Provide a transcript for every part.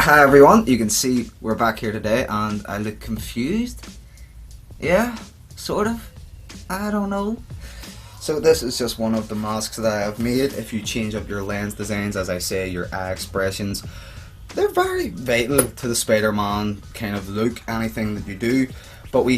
Hi everyone, you can see we're back here today and I look confused. Yeah, sort of. I don't know. So this is just one of the masks that I have made. If you change up your lens designs, as I say, your eye expressions, they're very vital to the Spider-Man kind of look, anything that you do. But we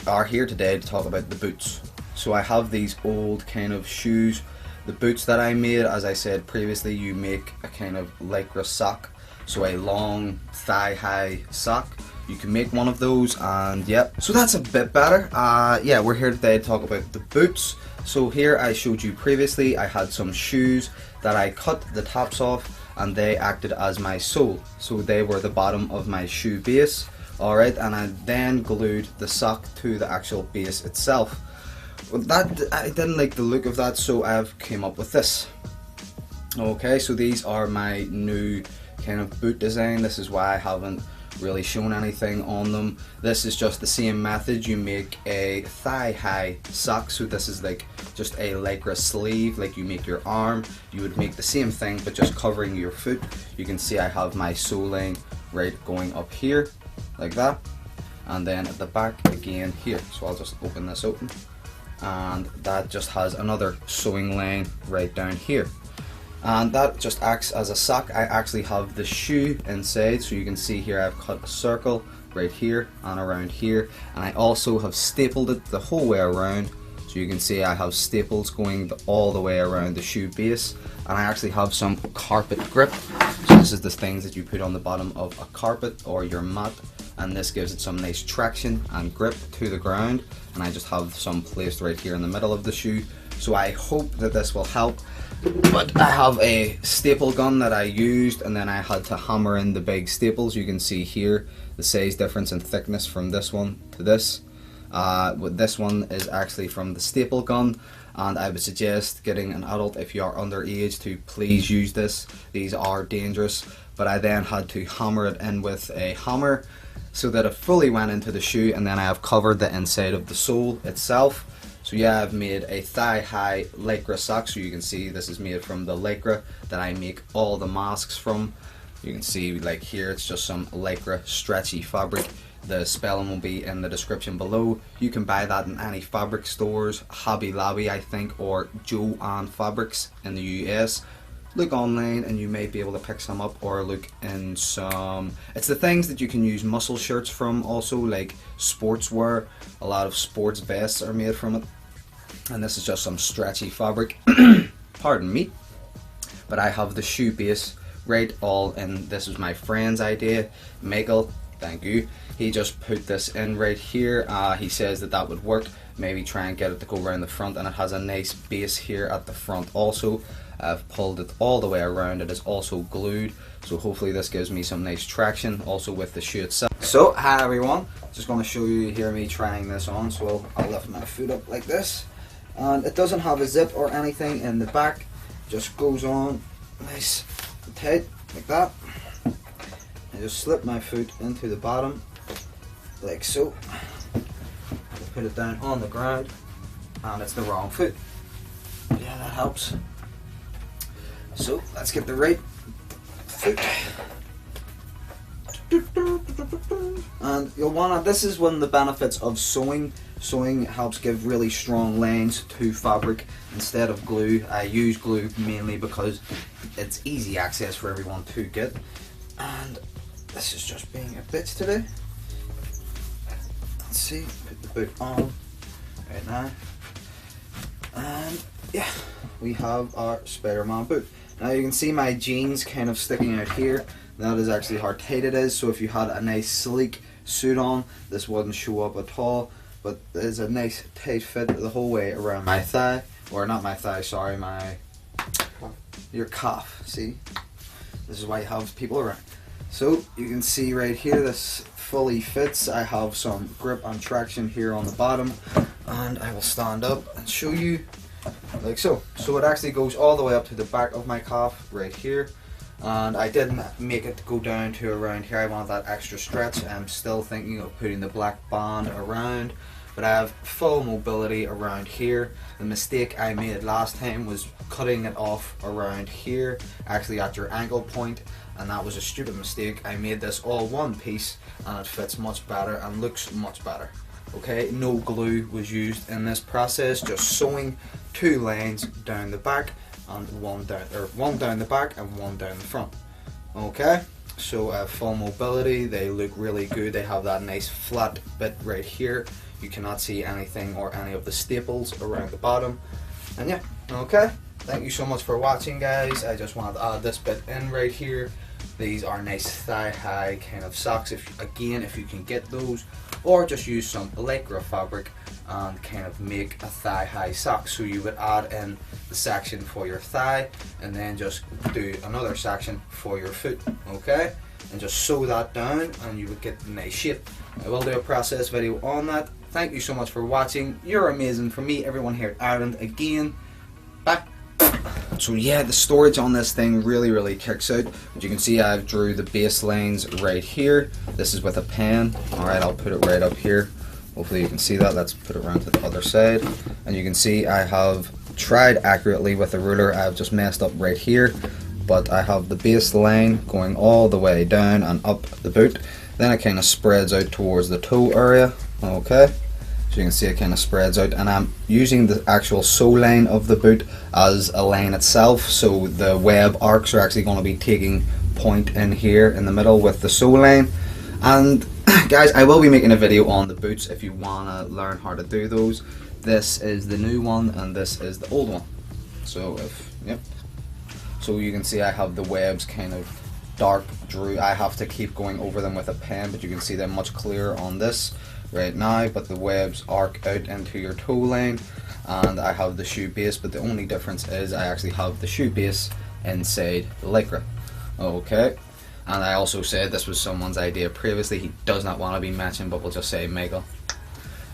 are here today to talk about the boots. So I have these old kind of shoes. The boots that I made, as I said previously, you make a kind of lycra sock. So a long thigh-high sock. You can make one of those, and yep. So that's a bit better. Yeah, we're here today to talk about the boots. So here I showed you previously, I had some shoes that I cut the tops off, and they acted as my sole. So they were the bottom of my shoe base. Alright, and I then glued the sock to the actual base itself. Well, I didn't like the look of that, so I've came up with this. Okay, so these are my new kind of boot design. This is why I haven't really shown anything on them. This is just the same method. You make a thigh-high sock, so this is like just a lycra sleeve, like you make your arm. You would make the same thing but just covering your foot. You can see I have my soling right going up here like that, and then at the back again here. So I'll just open this open, and that just has another sewing line right down here. And that just acts as a sock. I actually have the shoe inside, so you can see here I've cut a circle right here and around here, and I also have stapled it the whole way around, so you can see I have staples going all the way around the shoe base. And I actually have some carpet grip, so this is the things that you put on the bottom of a carpet or your mat, and this gives it some nice traction and grip to the ground. And I just have some placed right here in the middle of the shoe, so I hope that this will help. But I have a staple gun that I used, and then I had to hammer in the big staples. You can see here the size difference in thickness from this one to this. This one is actually from the staple gun, and I would suggest getting an adult if you are underage to please use this. These are dangerous. But I then had to hammer it in with a hammer so that it fully went into the shoe, and then I have covered the inside of the sole itself. So yeah, I've made a thigh-high lycra sock. So you can see this is made from the lycra that I make all the masks from. You can see like here it's just some lycra stretchy fabric. The spelling will be in the description below. You can buy that in any fabric stores, Hobby Lobby I think, or Joann Fabrics in the US. Look online and you may be able to pick some up, or look in some, it's the things that you can use muscle shirts from, also like sportswear. A lot of sports vests are made from it, and this is just some stretchy fabric. Pardon me. But I have the shoe base right all in. This was my friend's idea, Michael, thank you. He just put this in right here. He says that that would work. Maybe try and get it to go around the front, and it has a nice base here at the front also. I've pulled it all the way around. It is also glued, so hopefully this gives me some nice traction also with the shoe itself. So hi everyone, just going to show you here me trying this on. So I'll lift my foot up like this, and it doesn't have a zip or anything in the back. It just goes on nice and tight like that. I just slip my foot into the bottom like so. Put it down on the ground, and it's the wrong foot. Yeah, that helps. So let's get the right foot. And you'll wanna, this is one of the benefits of sewing. Sewing helps give really strong lines to fabric instead of glue. I use glue mainly because it's easy access for everyone to get. And this is just being a bitch today. Let's see, put the boot on right now. And yeah, we have our Spider-Man boot. Now you can see my jeans kind of sticking out here. That is actually how tight it is, so if you had a nice sleek suit on, this wouldn't show up at all. But there's a nice tight fit the whole way around my thigh, or not my thigh, sorry, your calf. See, this is why you have people around. So you can see right here, this fully fits. I have some grip and traction here on the bottom, and I will stand up and show you like so. So it actually goes all the way up to the back of my calf right here, and I didn't make it go down to around here. I want that extra stretch. I'm still thinking of putting the black band around, but I have full mobility around here. The mistake I made last time was cutting it off around here, actually at your ankle point, and that was a stupid mistake. I made this all one piece and it fits much better and looks much better. Okay, no glue was used in this process, just sewing 2 lines down the back and one down the back and one down the front. Okay, so full mobility, they look really good. They have that nice flat bit right here. You cannot see anything or any of the staples around the bottom. And yeah, okay, thank you so much for watching, guys. I just wanted to add this bit in right here. These are nice thigh-high kind of socks, if you can get those, or just use some lycra fabric and kind of make a thigh-high sock. So you would add in the section for your thigh and then just do another section for your foot, okay? And just sew that down and you would get a nice shape. I will do a process video on that. Thank you so much for watching. You're amazing. For me, everyone here at Ireland, again, bye. So yeah, the storage on this thing really kicks out. As you can see, I've drew the base lines right here. This is with a pen. Alright, I'll put it right up here. Hopefully you can see that. Let's put it around to the other side. And you can see I have tried accurately with the ruler. I've just messed up right here. But I have the base line going all the way down and up the boot. Then it kind of spreads out towards the toe area. Okay. So you can see it kind of spreads out, and I'm using the actual sew line of the boot as a line itself, so the web arcs are actually going to be taking point in here in the middle with the sew line. And guys, I will be making a video on the boots if you want to learn how to do those. This is the new one and this is the old one. So so you can see I have the webs kind of dark drew. I have to keep going over them with a pen, but you can see them much clearer on this right now. But the webs arc out into your toe line, and I have the shoe base, but the only difference is I actually have the shoe base inside the lycra. Okay, and I also said this was someone's idea previously. He does not want to be mentioned, but we'll just say Michael.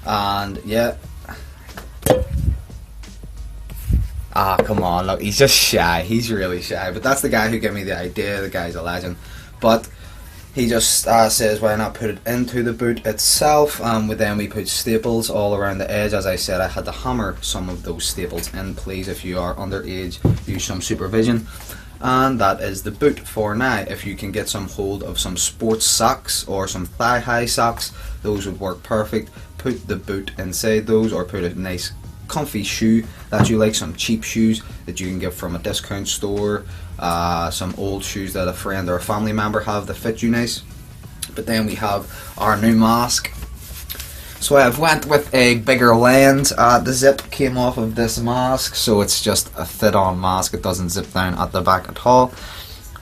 And yeah, come on, look, he's just shy. He's really shy, but that's the guy who gave me the idea. The guy's a legend. But he just says why not put it into the boot itself. Then we put staples all around the edge. As I said, I had to hammer some of those staples in. Please, if you are underage, use some supervision. And that is the boot for now. If you can get some hold of some sports socks or some thigh-high socks, those would work perfect. Put the boot inside those, or put a nice comfy shoe that you like, some cheap shoes that you can get from a discount store, some old shoes that a friend or a family member have that fit you nice. But then we have our new mask. So I've went with a bigger lens. The zip came off of this mask, so it's just a fit-on mask. It doesn't zip down at the back at all.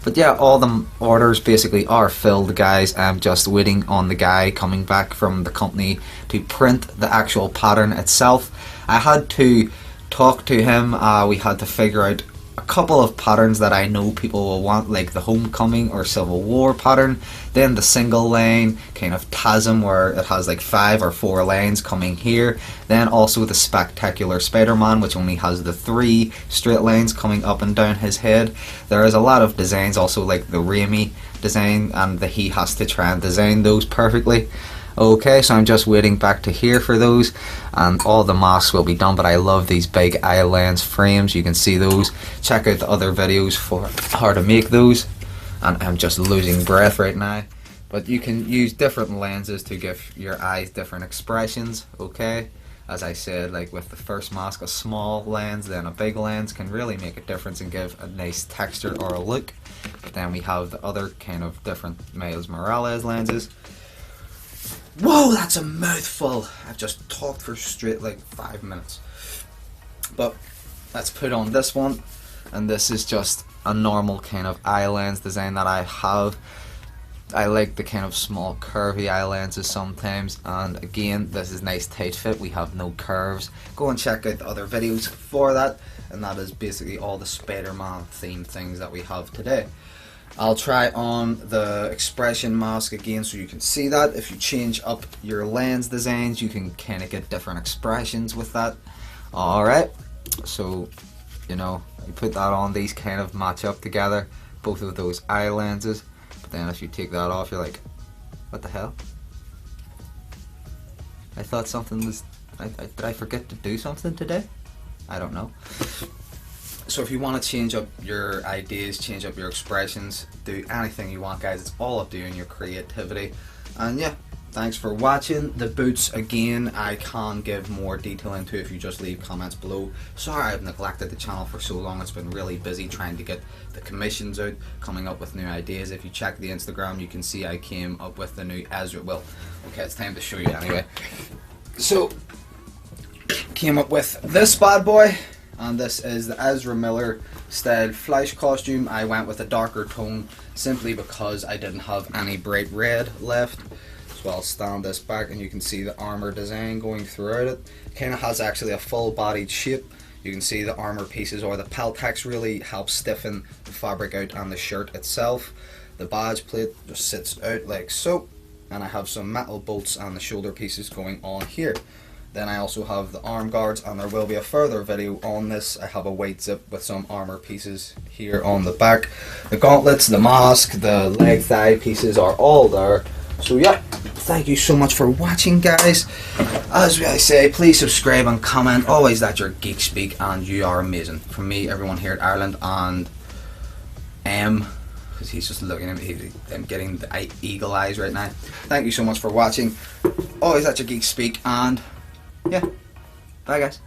But yeah, all the orders basically are filled, guys. I'm just waiting on the guy coming back from the company to print the actual pattern itself. I had to talk to him. We had to figure out a couple of patterns that I know people will want, like the Homecoming or Civil War pattern, then the single lane kind of TASM where it has like 5 or 4 lanes coming here, then also the Spectacular Spider-Man, which only has the 3 straight lanes coming up and down his head. There is a lot of designs also, like the Raimi design, and he has to try and design those perfectly. Okay, so I'm just waiting back to here for those, and all the masks will be done. But I love these big eye lens frames. You can see those. Check out the other videos for how to make those. And I'm just losing breath right now. But you can use different lenses to give your eyes different expressions. Okay, as I said, like with the first mask, a small lens, then a big lens can really make a difference and give a nice texture or a look. But then we have the other kind of different Miles Morales lenses. Whoa, that's a mouthful. I've just talked for straight like 5 minutes. But let's put on this one, and this is just a normal kind of eye lens design that I have. I like the kind of small curvy eye lenses sometimes, and again, this is nice tight fit. We have no curves. Go and check out the other videos for that, and that is basically all the Spider-Man themed things that we have today. I'll try on the expression mask again so you can see that. If you change up your lens designs, you can kind of get different expressions with that. Alright, so you know, you put that on, these kind of match up together, both of those eye lenses. But then if you take that off, you're like, what the hell? I thought something was... did I forget to do something today? I don't know. So if you want to change up your ideas, change up your expressions, do anything you want, guys. It's all up to you and your creativity. And yeah, thanks for watching. The boots, again, I can give more detail into if you just leave comments below. Sorry I've neglected the channel for so long. It's been really busy trying to get the commissions out, coming up with new ideas. If you check the Instagram, you can see I came up with the new Ezra. Well, okay, it's time to show you anyway. So, came up with this bad boy. And this is the Ezra Miller style Flash costume. I went with a darker tone simply because I didn't have any bright red left. So I'll stand this back and you can see the armor design going throughout it. Kind of has actually a full bodied shape. You can see the armor pieces, or the peltex, really helps stiffen the fabric out and the shirt itself. The badge plate just sits out like so. And I have some metal bolts and the shoulder pieces going on here. Then I also have the arm guards, and there will be a further video on this. I have a white zip with some armor pieces here on the back. The gauntlets, the mask, the leg thigh pieces are all there. So yeah, thank you so much for watching, guys. As I say, please subscribe and comment. Always let your geek speak, and you are amazing. From me, everyone here at Ireland, and because he's just looking at me, I'm getting the eagle eyes right now. Thank you so much for watching. Always let your geek speak, and yeah, bye guys.